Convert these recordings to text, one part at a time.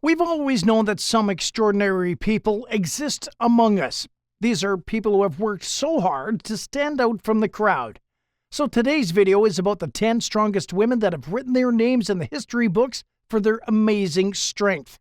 We've always known that some extraordinary people exist among us. These are people who have worked so hard to stand out from the crowd. So today's video is about the 10 strongest women that have written their names in the history books for their amazing strength.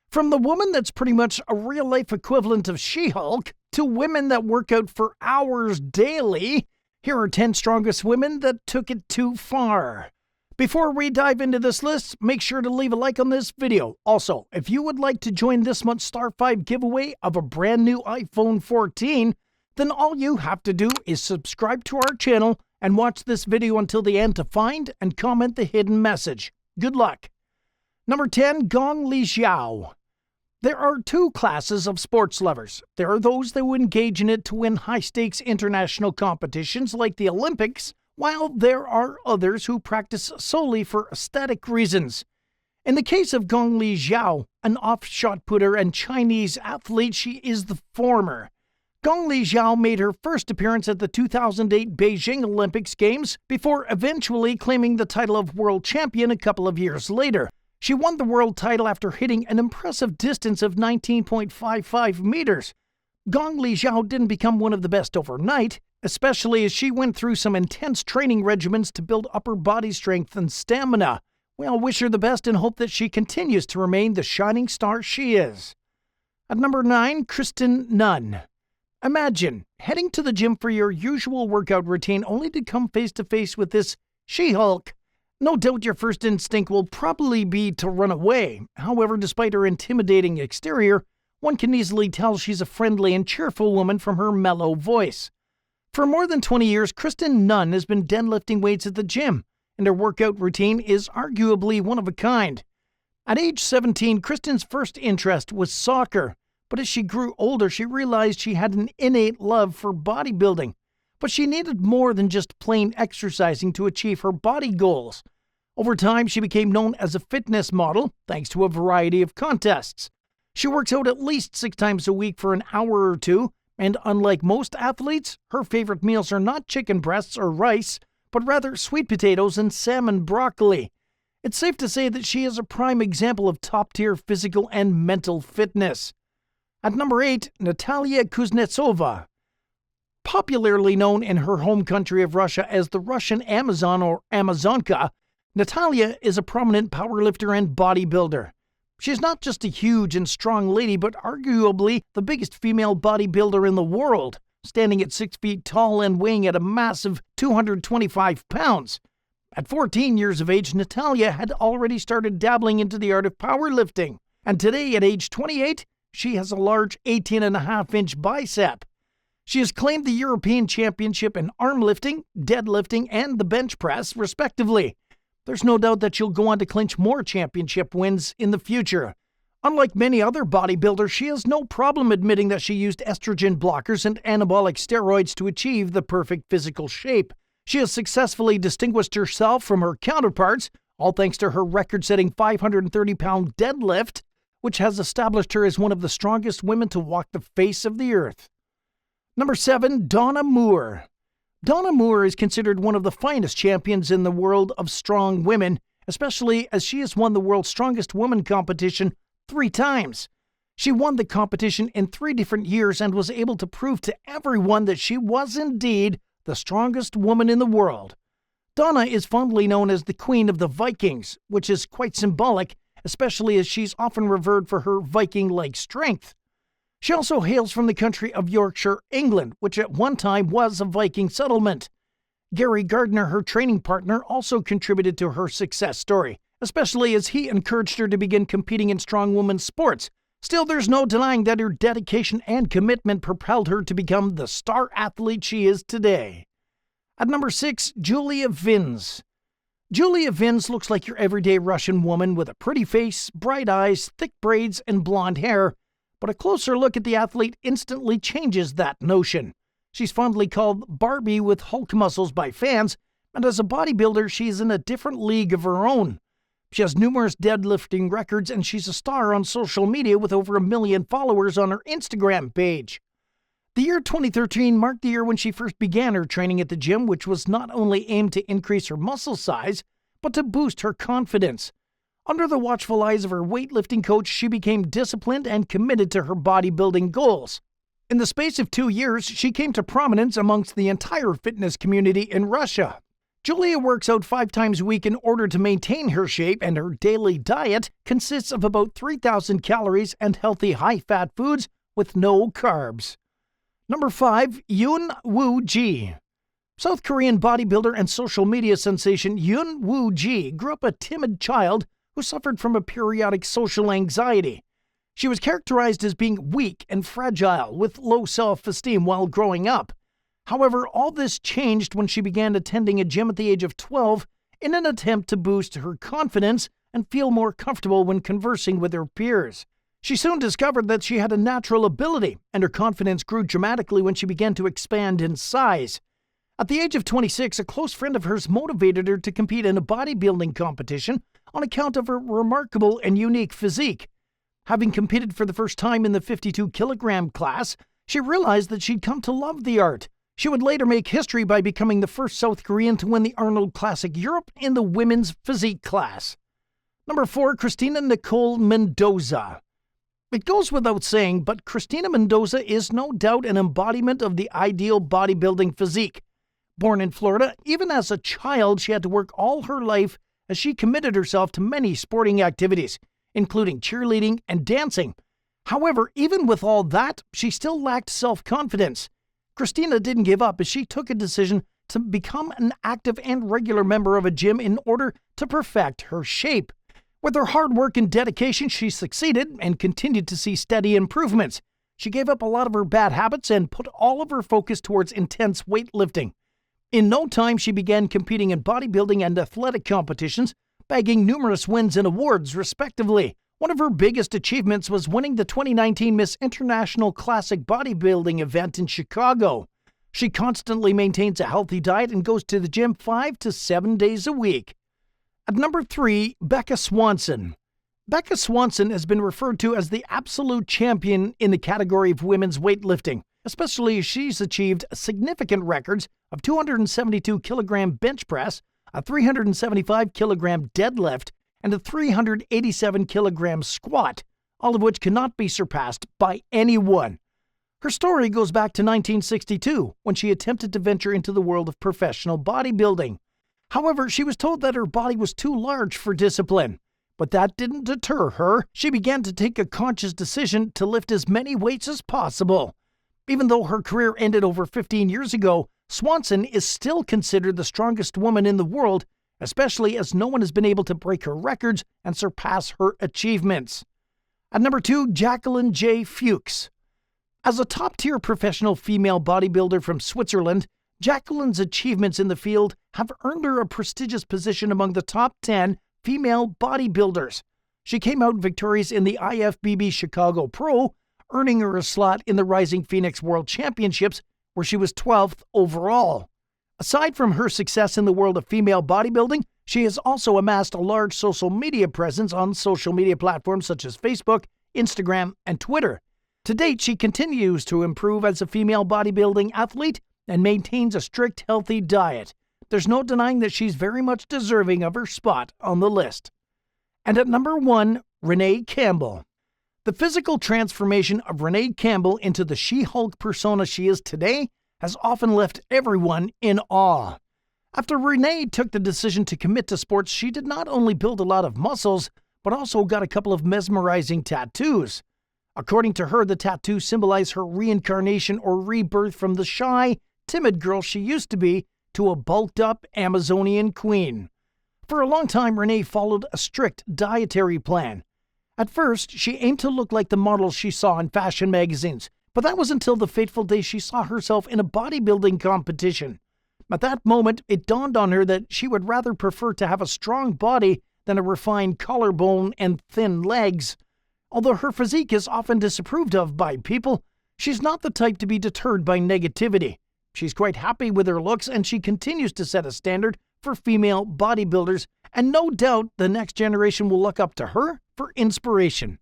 From the woman that's pretty much a real-life equivalent of She-Hulk, to women that work out for hours daily, here are 10 strongest women that took it too far. Before we dive into this list, make sure to leave a like on this video. Also, if you would like to join this month's Star 5 giveaway of a brand new iPhone 14, then all you have to do is subscribe to our channel and watch this video until the end to find and comment the hidden message. Good luck. Number 10, Gong Li Zhao. There are two classes of sports lovers. There are those that will engage in it to win high-stakes international competitions like the Olympics, while there are others who practice solely for aesthetic reasons. In the case of Gong Li Zhao, an off-shot putter and Chinese athlete, she is the former. Gong Li Zhao made her first appearance at the 2008 Beijing Olympics Games before eventually claiming the title of world champion a couple of years later. She won the world title after hitting an impressive distance of 19.55 meters. Gong Li Zhao didn't become one of the best overnight, especially as she went through some intense training regimens to build upper body strength and stamina. We all wish her the best and hope that she continues to remain the shining star she is. At number 9, Kristen Nunn. Imagine heading to the gym for your usual workout routine only to come face to face with this She-Hulk. No doubt your first instinct will probably be to run away. However, despite her intimidating exterior, one can easily tell she's a friendly and cheerful woman from her mellow voice. For more than 20 years, Kristen Nunn has been deadlifting weights at the gym, and her workout routine is arguably one of a kind. At age 17, Kristen's first interest was soccer, but as she grew older, she realized she had an innate love for bodybuilding. But she needed more than just plain exercising to achieve her body goals. Over time, she became known as a fitness model, thanks to a variety of contests. She works out at least 6 times a week for an hour or two, and unlike most athletes, her favorite meals are not chicken breasts or rice, but rather sweet potatoes and salmon broccoli. It's safe to say that she is a prime example of top-tier physical and mental fitness. At number 8, Natalia Kuznetsova. Popularly known in her home country of Russia as the Russian Amazon or Amazonka, Natalia is a prominent powerlifter and bodybuilder. She's not just a huge and strong lady, but arguably the biggest female bodybuilder in the world, standing at 6 feet tall and weighing at a massive 225 pounds. At 14 years of age, Natalia had already started dabbling into the art of powerlifting, and today at age 28, she has a large 18.5-inch bicep. She has claimed the European Championship in arm lifting, deadlifting, and the bench press, respectively. There's no doubt that she'll go on to clinch more championship wins in the future. Unlike many other bodybuilders, she has no problem admitting that she used estrogen blockers and anabolic steroids to achieve the perfect physical shape. She has successfully distinguished herself from her counterparts, all thanks to her record-setting 530-pound deadlift, which has established her as one of the strongest women to walk the face of the earth. Number 7, Donna Moore. Donna Moore is considered one of the finest champions in the world of strong women, especially as she has won the World's Strongest Woman competition 3 times. She won the competition in 3 different years and was able to prove to everyone that she was indeed the strongest woman in the world. Donna is fondly known as the Queen of the Vikings, which is quite symbolic, especially as she's often revered for her Viking-like strength. She also hails from the country of Yorkshire, England, which at one time was a Viking settlement. Gary Gardner, her training partner, also contributed to her success story, especially as he encouraged her to begin competing in strong women's sports. Still, there's no denying that her dedication and commitment propelled her to become the star athlete she is today. At number 6, Julia Vins. Julia Vins looks like your everyday Russian woman with a pretty face, bright eyes, thick braids, and blonde hair. But a closer look at the athlete instantly changes that notion. She's fondly called Barbie with Hulk muscles by fans, and as a bodybuilder, she's in a different league of her own. She has numerous deadlifting records, and she's a star on social media with over 1 million followers on her Instagram page. The year 2013 marked the year when she first began her training at the gym, which was not only aimed to increase her muscle size, but to boost her confidence. Under the watchful eyes of her weightlifting coach, she became disciplined and committed to her bodybuilding goals. In the space of 2 years, she came to prominence amongst the entire fitness community in Russia. Julia works out 5 times a week in order to maintain her shape, and her daily diet consists of about 3,000 calories and healthy high-fat foods with no carbs. Number 5. Yoon Woo-ji. South Korean bodybuilder and social media sensation Yoon Woo-ji grew up a timid child who suffered from a periodic social anxiety. She was characterized as being weak and fragile, with low self-esteem while growing up. However, all this changed when she began attending a gym at the age of 12 in an attempt to boost her confidence and feel more comfortable when conversing with her peers. She soon discovered that she had a natural ability, and her confidence grew dramatically when she began to expand in size. At the age of 26, a close friend of hers motivated her to compete in a bodybuilding competition on account of her remarkable and unique physique. Having competed for the first time in the 52-kilogram class, she realized that she'd come to love the art. She would later make history by becoming the first South Korean to win the Arnold Classic Europe in the women's physique class. Number 4. Christina Nicole Mendoza. It goes without saying, but Christina Mendoza is no doubt an embodiment of the ideal bodybuilding physique. Born in Florida, even as a child, she had to work all her life as she committed herself to many sporting activities, including cheerleading and dancing. However, even with all that, she still lacked self-confidence. Christina didn't give up as she took a decision to become an active and regular member of a gym in order to perfect her shape. With her hard work and dedication, she succeeded and continued to see steady improvements. She gave up a lot of her bad habits and put all of her focus towards intense weightlifting. In no time, she began competing in bodybuilding and athletic competitions, bagging numerous wins and awards, respectively. One of her biggest achievements was winning the 2019 Miss International Classic Bodybuilding event in Chicago. She constantly maintains a healthy diet and goes to the gym 5 to 7 days a week. At number 3, Becca Swanson. Becca Swanson has been referred to as the absolute champion in the category of women's weightlifting, especially as she's achieved significant records of 272-kilogram bench press, a 375-kilogram deadlift, and a 387-kilogram squat, all of which cannot be surpassed by anyone. Her story goes back to 1962, when she attempted to venture into the world of professional bodybuilding. However, she was told that her body was too large for discipline. But that didn't deter her. She began to take a conscious decision to lift as many weights as possible. Even though her career ended over 15 years ago, Swanson is still considered the strongest woman in the world, especially as no one has been able to break her records and surpass her achievements. At number 2, Jacqueline J. Fuchs. As a top-tier professional female bodybuilder from Switzerland, Jacqueline's achievements in the field have earned her a prestigious position among the top 10 female bodybuilders. She came out victorious in the IFBB Chicago Pro, earning her a slot in the Rising Phoenix World Championships, where she was 12th overall. Aside from her success in the world of female bodybuilding, she has also amassed a large social media presence on social media platforms such as Facebook, Instagram, and Twitter. To date, she continues to improve as a female bodybuilding athlete and maintains a strict, healthy diet. There's no denying that she's very much deserving of her spot on the list. And at number 1, Renee Campbell. The physical transformation of Renee Campbell into the She-Hulk persona she is today has often left everyone in awe. After Renee took the decision to commit to sports, she did not only build a lot of muscles, but also got a couple of mesmerizing tattoos. According to her, the tattoos symbolize her reincarnation or rebirth from the shy, timid girl she used to be to a bulked-up Amazonian queen. For a long time, Renee followed a strict dietary plan. At first, she aimed to look like the models she saw in fashion magazines, but that was until the fateful day she saw herself in a bodybuilding competition. At that moment, it dawned on her that she would rather prefer to have a strong body than a refined collarbone and thin legs. Although her physique is often disapproved of by people, she's not the type to be deterred by negativity. She's quite happy with her looks, and she continues to set a standard for female bodybuilders, and no doubt the next generation will look up to her for inspiration.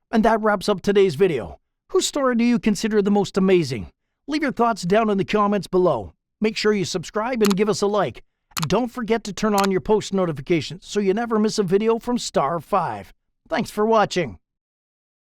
And that wraps up today's video. Whose story do you consider the most amazing? Leave your thoughts down in the comments below. Make sure you subscribe and give us a like. Don't forget to turn on your post notifications so you never miss a video from Star 5. Thanks for watching.